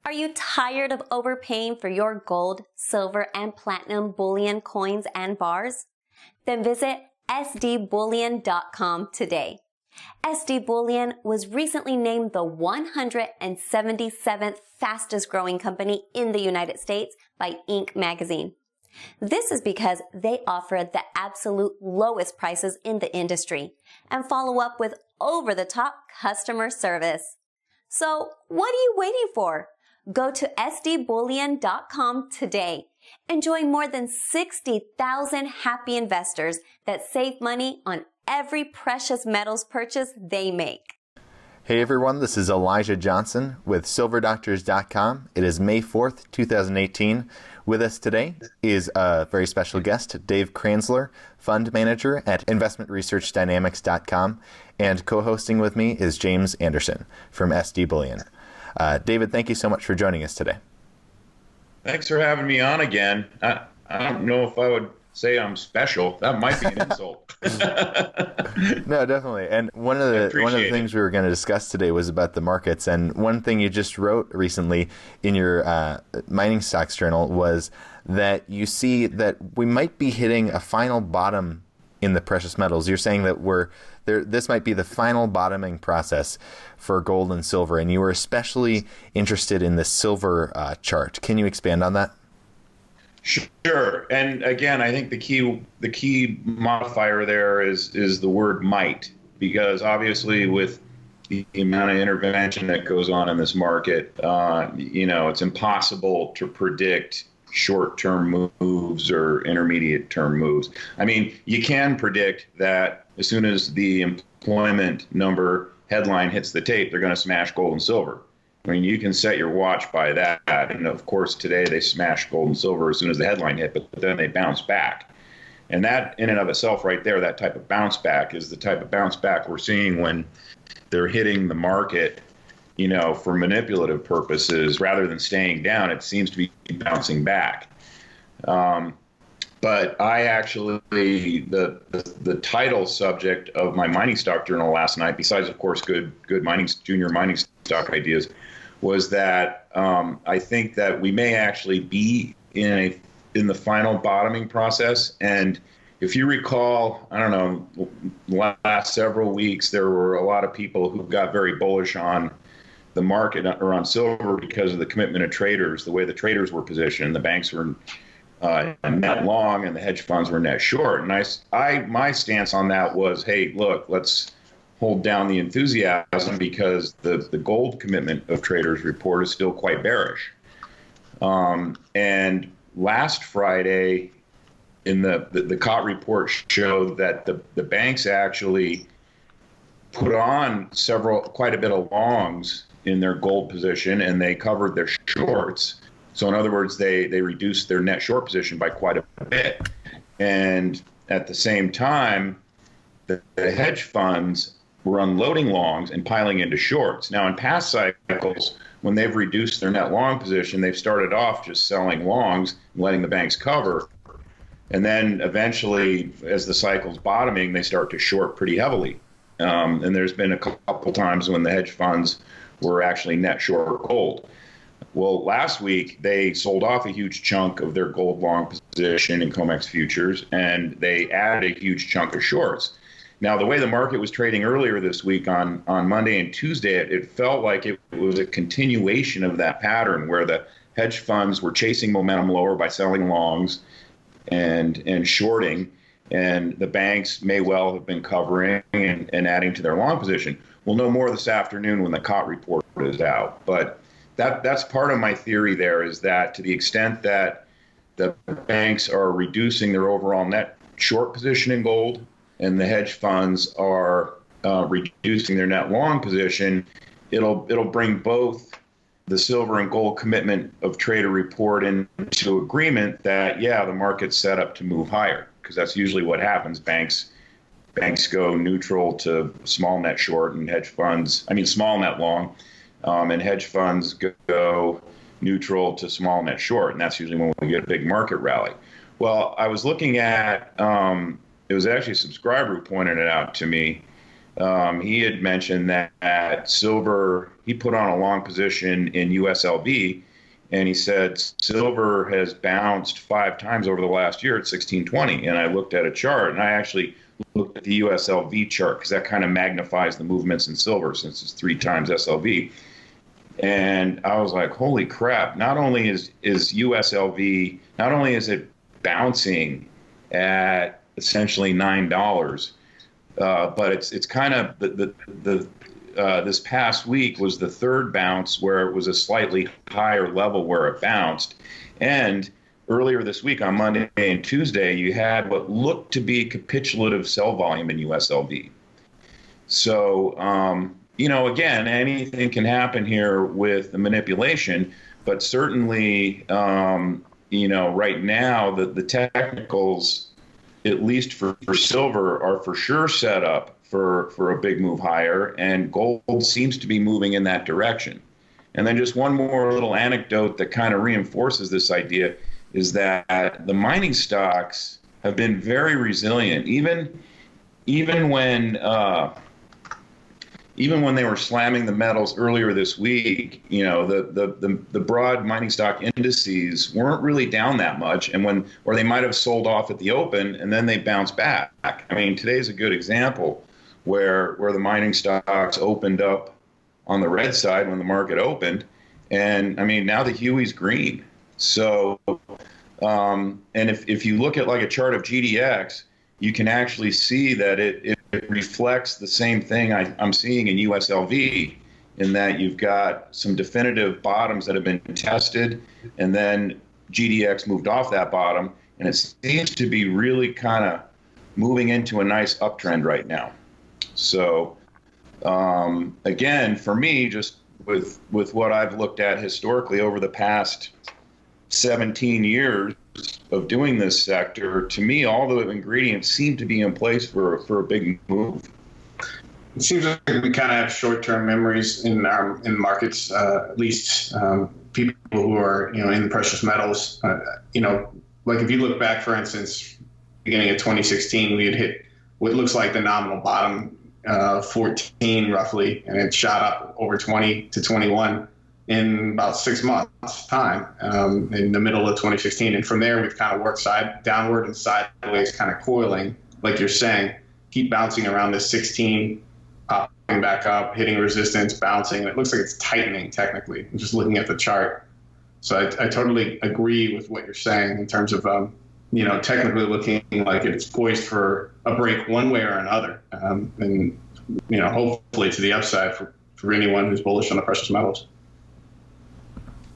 Are you tired of overpaying for your gold, silver, and platinum bullion coins and bars? Then visit sdbullion.com today. SD Bullion was recently named the 177th fastest growing company in the United States by Inc. magazine. This is because they offer the absolute lowest prices in the industry and follow up with over-the-top customer service. So what are you waiting for? Go to sdbullion.com today and join more than 60,000 happy investors that save money on every precious metals purchase they make. Hey everyone, this is Elijah Johnson with silverdoctors.com. It is May 4th, 2018. With us today is a very special guest, Dave Kranzler, fund manager at investmentresearchdynamics.com, and co-hosting with me is James Anderson from SD Bullion. David, thank you so much for joining us today. Thanks for having me on again. I don't know if I would say I'm special. That might be an insult. No, definitely. And one of the things we were going to discuss today was about the markets. And one thing you just wrote recently in your mining stocks journal was that you see that we might be hitting a final bottom in the precious metals. You're saying that this might be the final bottoming process for gold and silver, and you were especially interested in the silver chart. Can you expand on that? Sure. And again, I think the key modifier there is the word might, because obviously with the amount of intervention that goes on in this market, it's impossible to predict short-term moves or intermediate-term moves. I mean, you can predict that as soon as the employment number headline hits the tape, they're going to smash gold and silver. I mean, you can set your watch by that. And of course, today they smashed gold and silver as soon as the headline hit, but then they bounce back. And that in and of itself right there, that type of bounce back is the type of bounce back we're seeing when they're hitting the market, for manipulative purposes. Rather than staying down, it seems to be bouncing back. But I actually, the title subject of my mining stock journal last night, besides of course good junior mining stock ideas, was that I think that we may actually be in the final bottoming process. And if you recall, I don't know, last several weeks there were a lot of people who got very bullish on the market or on silver because of the commitment of traders, the way the traders were positioned. The banks were net long and the hedge funds were net short. And my stance on that was, hey, look, let's hold down the enthusiasm because the gold commitment of traders report is still quite bearish. And last Friday, in the COT report showed that the banks actually put on quite a bit of longs in their gold position, and they covered their shorts. So in other words, they reduced their net short position by quite a bit. And at the same time, the hedge funds were unloading longs and piling into shorts. Now, in past cycles, when they've reduced their net long position, they've started off just selling longs and letting the banks cover. And then eventually, as the cycle's bottoming, they start to short pretty heavily. And there's been a couple times when the hedge funds were actually net short gold. Well, last week, they sold off a huge chunk of their gold long position in COMEX futures, and they added a huge chunk of shorts. Now, the way the market was trading earlier this week on Monday and Tuesday, it felt like it was a continuation of that pattern where the hedge funds were chasing momentum lower by selling longs and shorting, and the banks may well have been covering and adding to their long position. We'll know more this afternoon when the COT report is out. But that's part of my theory there, is that to the extent that the banks are reducing their overall net short position in gold and the hedge funds are reducing their net long position, it'll bring both the silver and gold commitment of trader report into agreement that, the market's set up to move higher, because that's usually what happens. Banks go neutral to small net short, and small net long, and hedge funds go neutral to small net short, and that's usually when we get a big market rally. Well, I was looking at, it was actually a subscriber who pointed it out to me, he had mentioned that silver, he put on a long position in USLV, and he said silver has bounced 5 times over the last year at 1620. And I looked at a chart, and I actually looked at the USLV chart because that kind of magnifies the movements in silver since it's 3 times SLV. And I was like, holy crap, not only is USLV, not only is it bouncing at essentially $9, but it's kind of this past week was the third bounce where it was a slightly higher level where it bounced. And earlier this week on Monday and Tuesday, you had what looked to be capitulative sell volume in USLV. So, again, anything can happen here with the manipulation, but certainly, right now the technicals, at least for silver, are for sure set up for a big move higher, and gold seems to be moving in that direction. And then just one more little anecdote that kind of reinforces this idea is that the mining stocks have been very resilient, even when they were slamming the metals earlier this week. The broad mining stock indices weren't really down that much, or they might have sold off at the open and then they bounced back. I mean, today's a good example where the mining stocks opened up on the red side when the market opened, and I mean now the Huey's green. So, and if you look at like a chart of GDX, you can actually see that it reflects the same thing I'm seeing in USLV, in that you've got some definitive bottoms that have been tested, and then GDX moved off that bottom, and it seems to be really kind of moving into a nice uptrend right now. So, again, for me, just with what I've looked at historically over the past 17 years of doing this sector, to me, all the ingredients seem to be in place for a big move. It seems like we kind of have short-term memories in markets, at least people who are in precious metals. Like if you look back, for instance, beginning of 2016, we had hit what looks like the nominal bottom, 14 roughly, and it shot up over 20 to 21 in about 6 months' time, in the middle of 2016. And from there, we've kind of worked downward and sideways, kind of coiling, like you're saying, keep bouncing around this 16, popping back up, hitting resistance, bouncing. It looks like it's tightening technically, just looking at the chart. So I totally agree with what you're saying in terms of, technically looking like it's poised for a break one way or another. And hopefully to the upside for anyone who's bullish on the precious metals.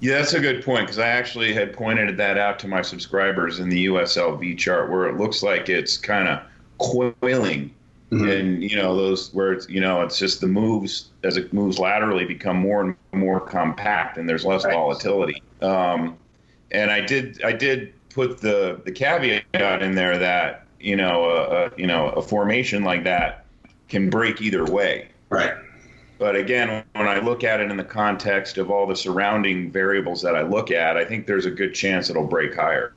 Yeah, that's a good point, because I actually had pointed that out to my subscribers in the USLV chart, where it looks like it's kind of coiling, and those where it's just the moves as it moves laterally become more and more compact, and there's less volatility. And I did put the caveat in there that a formation like that can break either way. Right. But again, when I look at it in the context of all the surrounding variables that I look at, I think there's a good chance it'll break higher.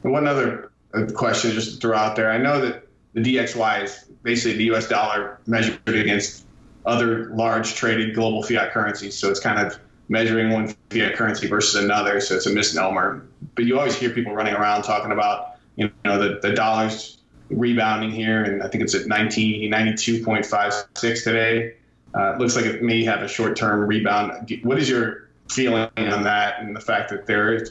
One other question just to throw out there. I know that the DXY is basically the US dollar measured against other large traded global fiat currencies. So it's kind of measuring one fiat currency versus another. So it's a misnomer. But you always hear people running around talking about, the dollar's rebounding here, and I think it's at 92.56 today. It looks like it may have a short-term rebound. What is your feeling on that, and the fact that there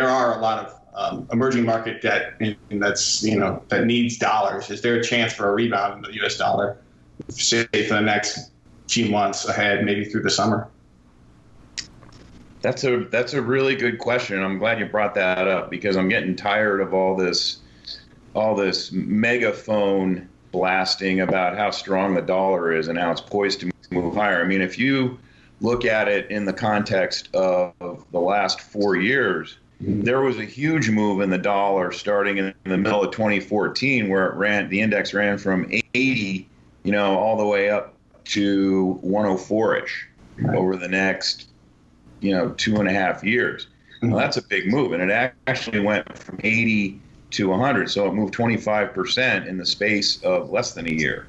are a lot of emerging market debt that's that needs dollars? Is there a chance for a rebound in the U.S. dollar, say for the next few months ahead, maybe through the summer? That's a really good question. I'm glad you brought that up, because I'm getting tired of all this megaphone blasting about how strong the dollar is and how it's poised to move higher. I mean, if you look at it in the context of the last 4 years, there was a huge move in the dollar starting in the middle of 2014, where the index ran from 80, all the way up to 104-ish over the next, 2.5 years. Well, that's a big move, and it actually went from 80 to 100, so it moved 25% in the space of less than a year.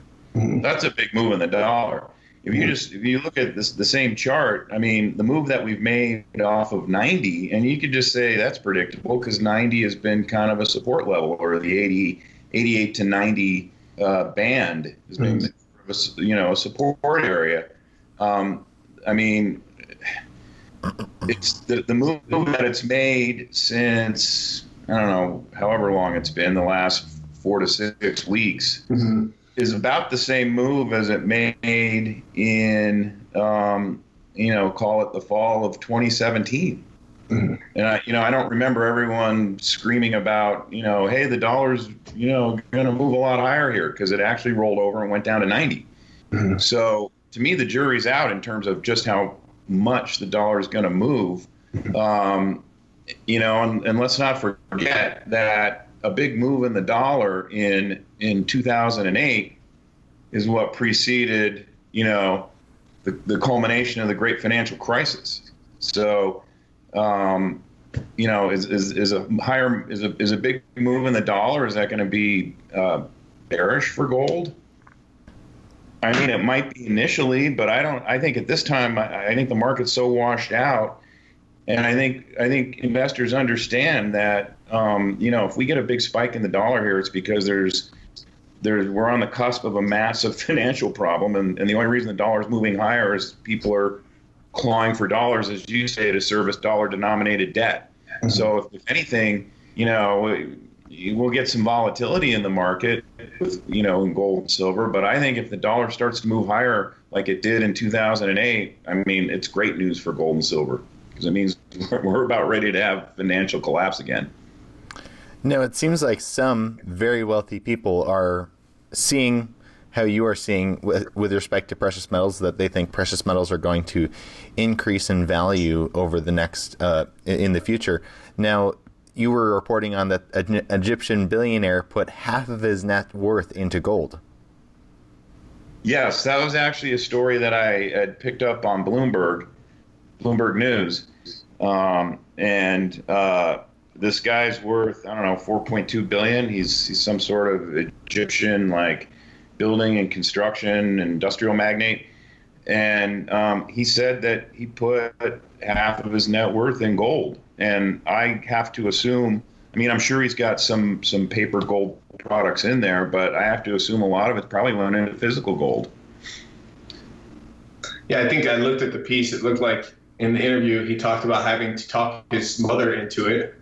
That's a big move in the dollar. If you look at the same chart, I mean, the move that we've made off of 90, and you could just say that's predictable because 90 has been kind of a support level, or the 88 to 90 band has been a support area. I mean, it's the move that it's made since, I don't know, however long it's been, the last 4 to 6 weeks, is about the same move as it made in, call it the fall of 2017. And I don't remember everyone screaming about, hey, the dollar's, going to move a lot higher here, because it actually rolled over and went down to 90. So to me, the jury's out in terms of just how much the dollar is going to move. And let's not forget that a big move in the dollar in 2008 is what preceded, the culmination of the great financial crisis. So, is a big move in the dollar, is that going to be bearish for gold? I mean, it might be initially, but I think at this time, I think the market's so washed out. And I think investors understand that, if we get a big spike in the dollar here, it's because we're on the cusp of a massive financial problem. And the only reason the dollar is moving higher is people are clawing for dollars, as you say, to service dollar denominated debt. So if anything, we'll get some volatility in the market with, in gold and silver. But I think if the dollar starts to move higher like it did in 2008, I mean, it's great news for gold and silver, because it means we're about ready to have financial collapse again. No, it seems like some very wealthy people are seeing how you are seeing with respect to precious metals, that they think precious metals are going to increase in value over the next, in the future. Now, you were reporting on that an Egyptian billionaire put half of his net worth into gold. Yes, that was actually a story that I had picked up on Bloomberg News. This guy's worth, I don't know, 4.2 billion. He's some sort of Egyptian, like, building and construction industrial magnate. And he said that he put half of his net worth in gold. And I have to assume, I mean, I'm sure he's got some paper gold products in there, but I have to assume a lot of it probably went into physical gold. Yeah, I think I looked at the piece. It looked like in the interview he talked about having to talk his mother into it,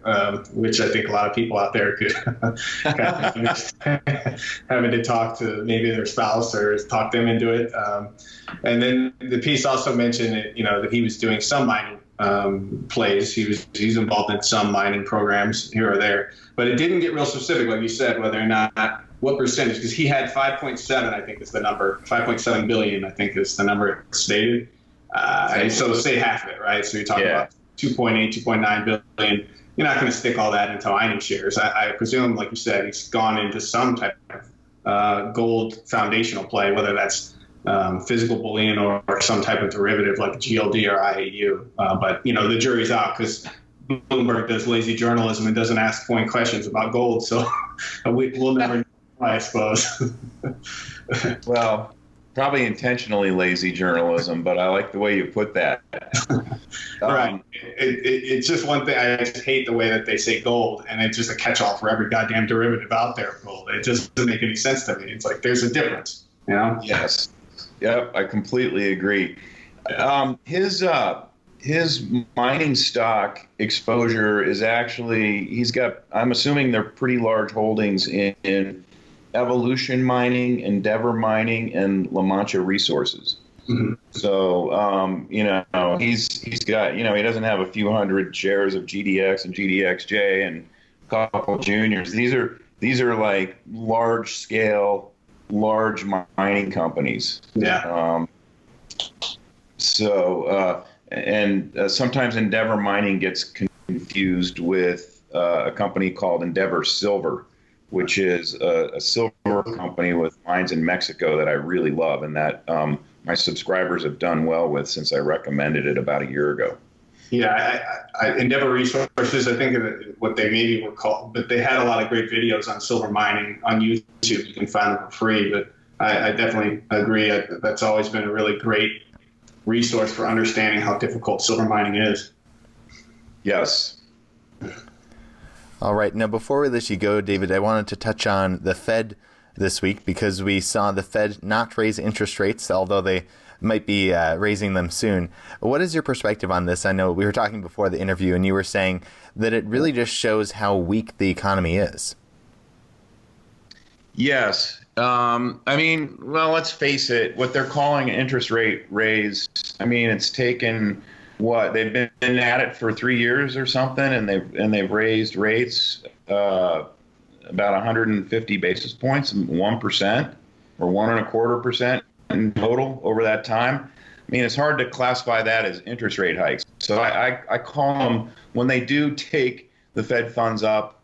which I think a lot of people out there could kind of understand, having to talk to maybe their spouse or talk them into it. And then the piece also mentioned that he was doing some mining plays. He's involved in some mining programs here or there, but it didn't get real specific, like you said, whether or not what percentage, because he had 5.7, I think is the number, 5.7 billion, I think is the number stated. And so say half of it, right? So you're talking about 2.8, 2.9 billion. You're not going to stick all that into mining shares. I presume, like you said, he's gone into some type of gold foundational play, whether that's physical bullion or some type of derivative like GLD or IAU. But, the jury's out, because Bloomberg does lazy journalism and doesn't ask point questions about gold. So we'll never know, I suppose. Well, probably intentionally lazy journalism, but I like the way you put that. Right. It's just one thing. I just hate the way that they say gold, and it's just a catch-all for every goddamn derivative out there of gold. It just doesn't make any sense to me. It's like there's a difference, Yes. Yep, I completely agree. His mining stock exposure is actually, I'm assuming they're pretty large holdings in Evolution Mining, Endeavor Mining, and La Mancha Resources. Mm-hmm. So, he's got, he doesn't have a few hundred shares of GDX and GDXJ and a couple juniors. These are like large scale, large mining companies. Yeah. Sometimes Endeavor Mining gets confused with a company called Endeavor Silver, which is a silver company with mines in Mexico that I really love, and that my subscribers have done well with since I recommended it about a year ago. Yeah, Endeavor Resources, I think what they maybe were called, but they had a lot of great videos on silver mining on YouTube. You can find them for free. But I definitely agree. That's always been a really great resource for understanding how difficult silver mining is. Yes. All right. Now, before we let you go, David, I wanted to touch on the Fed this week because we saw the Fed not raise interest rates, although they might be raising them soon. What is your perspective on this? I know we were talking before the interview, and you were saying that it really just shows how weak the economy is. Yes. I mean, well, let's face it. What they're calling an interest rate raise, I mean, it's taken they've been at it for 3 years or something, and they've raised rates about 150 basis points, 1% or 1.25% in total over that time. I mean, it's hard to classify that as interest rate hikes. So I call them, when they do take the Fed funds up,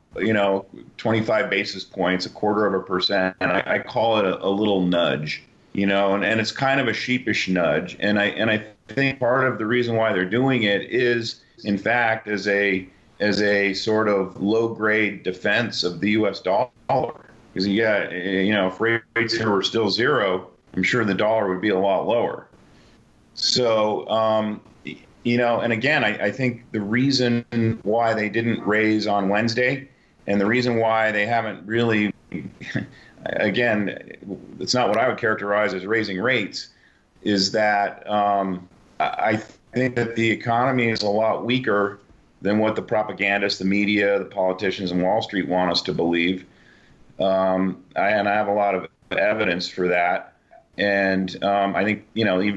25 basis points, 0.25%, and I call it a little nudge, and it's kind of a sheepish nudge. And I think part of the reason why they're doing it is, in fact, as a sort of low-grade defense of the U.S. dollar. Because, if rates here were still zero, I'm sure the dollar would be a lot lower. So, and again, I think the reason why they didn't raise on Wednesday, and the reason why they haven't really, again, it's not what I would characterize as raising rates, is that I think that the economy is a lot weaker than what the propagandists, the media, the politicians, and Wall Street want us to believe. And I have a lot of evidence for that. And I think,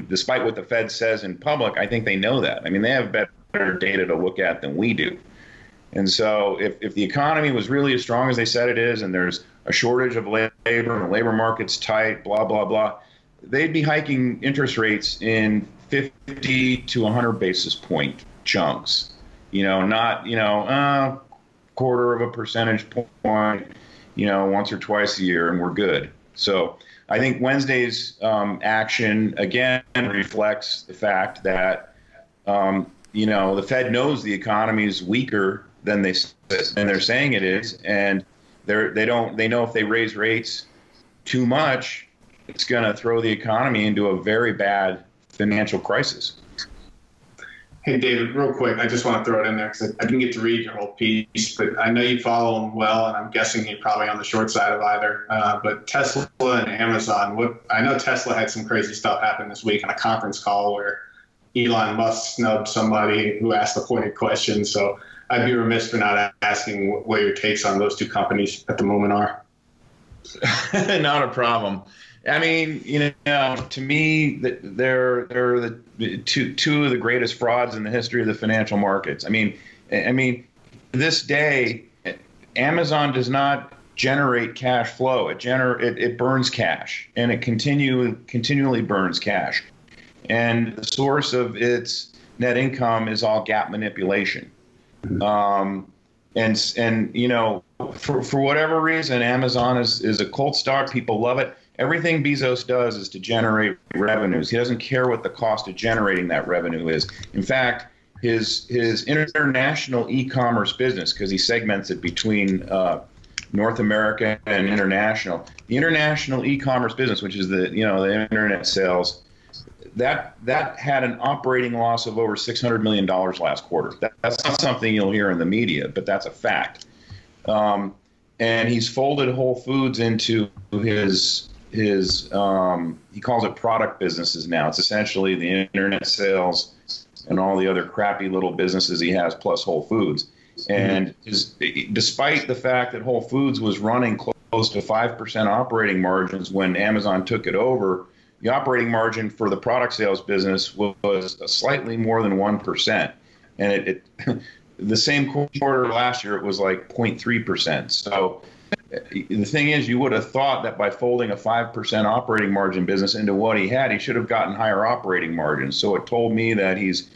despite what the Fed says in public, I think they know that. I mean, they have better data to look at than we do. And so if the economy was really as strong as they said it is, and there's a shortage of labor and the labor market's tight, blah, blah, blah, they'd be hiking interest rates in 50 to 100 basis point chunks, not, quarter of a percentage point, once or twice a year, and we're good. So I think Wednesday's action, again, reflects the fact that, the Fed knows the economy is weaker than they're saying it is, and they know if they raise rates too much, it's going to throw the economy into a very bad financial crisis. Hey, David, real quick, I just want to throw it in there because I didn't get to read your whole piece, but I know you follow them well, and I'm guessing you're probably on the short side of either. But Tesla and Amazon, I know Tesla had some crazy stuff happen this week on a conference call where Elon Musk snubbed somebody who asked a pointed question. So I'd be remiss for not asking what your takes on those two companies at the moment are. Not a problem. I mean, to me, they're the two of the greatest frauds in the history of the financial markets. I mean, this day, Amazon does not generate cash flow. It burns cash, and it continually burns cash. And the source of its net income is all gap manipulation. For whatever reason, Amazon is a cult stock. People love it. Everything Bezos does is to generate revenues. He doesn't care what the cost of generating that revenue is. In fact, his international e-commerce business, because he segments it between North America and international, the international e-commerce business, which is the internet sales, that had an operating loss of over $600 million last quarter. That's not something you'll hear in the media, but that's a fact. And he's folded Whole Foods into his he calls it product businesses now. It's essentially the internet sales and all the other crappy little businesses he has plus Whole Foods. And despite the fact that Whole Foods was running close to 5% operating margins when Amazon took it over, the operating margin for the product sales business was slightly more than 1%. And the same quarter last year, it was like 0.3%. So the thing is, you would have thought that by folding a 5% operating margin business into what he had, he should have gotten higher operating margins. So it told me that he's,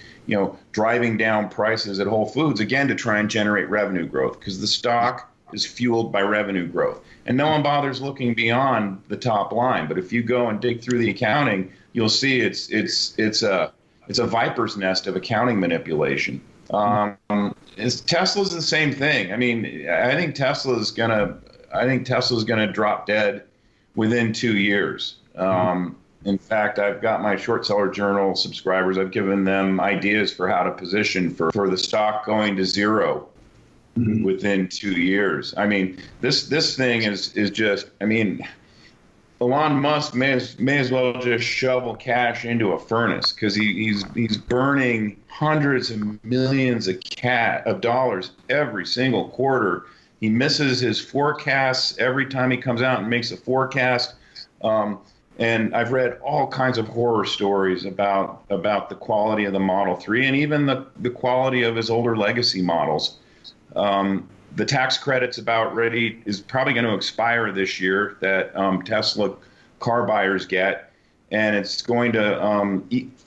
driving down prices at Whole Foods, again, to try and generate revenue growth, because the stock is fueled by revenue growth. And no one bothers looking beyond the top line. But if you go and dig through the accounting, you'll see it's a viper's nest of accounting manipulation. Tesla's the same thing. I mean, I think Tesla's gonna drop dead within 2 years. In fact, I've got my Short Seller Journal subscribers. I've given them ideas for how to position for the stock going to zero within 2 years. I mean, this thing is just, I mean, Elon Musk may as well just shovel cash into a furnace, because he's burning hundreds of millions of dollars every single quarter. He misses his forecasts every time he comes out and makes a forecast. And I've read all kinds of horror stories about the quality of the Model 3 and even the quality of his older legacy models. The tax credit's is probably going to expire this year that Tesla car buyers get, and it's going to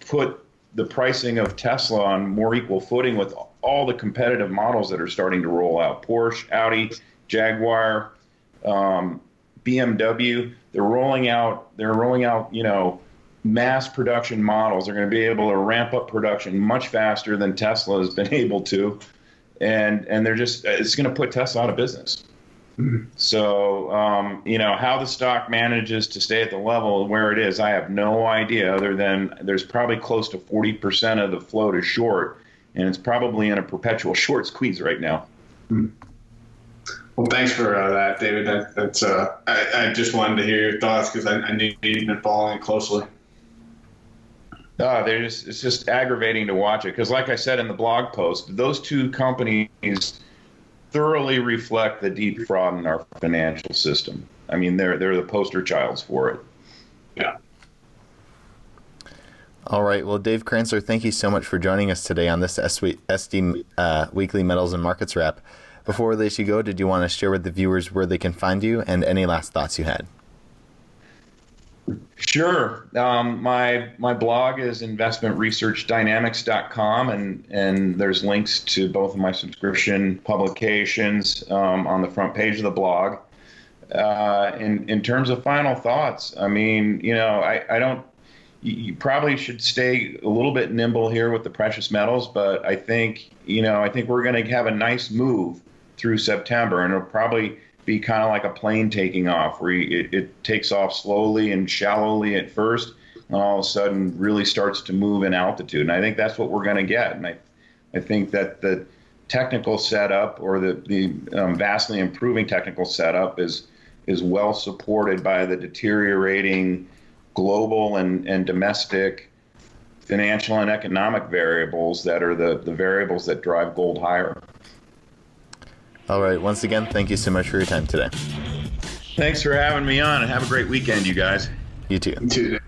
put the pricing of Tesla on more equal footing with all the competitive models that are starting to roll out. Porsche, Audi, Jaguar, BMW. They're rolling out, mass production models. They're going to be able to ramp up production much faster than Tesla has been able to. And it's going to put Tesla out of business. So, how the stock manages to stay at the level where it is, I have no idea, other than there's probably close to 40% of the float is short, and it's probably in a perpetual short squeeze right now. Well, thanks for that, David. I just wanted to hear your thoughts, because I knew you'd been following it closely. It's just aggravating to watch it, because like I said in the blog post, those two companies thoroughly reflect the deep fraud in our financial system. I mean, they're the poster childs for it. Yeah. All right. Well, Dave Kranzler, thank you so much for joining us today on this SD Weekly Metals and Markets Wrap. Before we let you go, did you want to share with the viewers where they can find you and any last thoughts you had? Sure. My blog is investmentresearchdynamics.com, and there's links to both of my subscription publications on the front page of the blog. In terms of final thoughts, I mean, you probably should stay a little bit nimble here with the precious metals, but I think we're going to have a nice move through September, and it'll probably be kind of like a plane taking off, where it takes off slowly and shallowly at first, and all of a sudden really starts to move in altitude. And I think that's what we're going to get. And I think that the technical setup, or the vastly improving technical setup, is well supported by the deteriorating global and domestic financial and economic variables that are the variables that drive gold higher. All right. Once again, thank you so much for your time today. Thanks for having me on, and have a great weekend, you guys. You too. You too.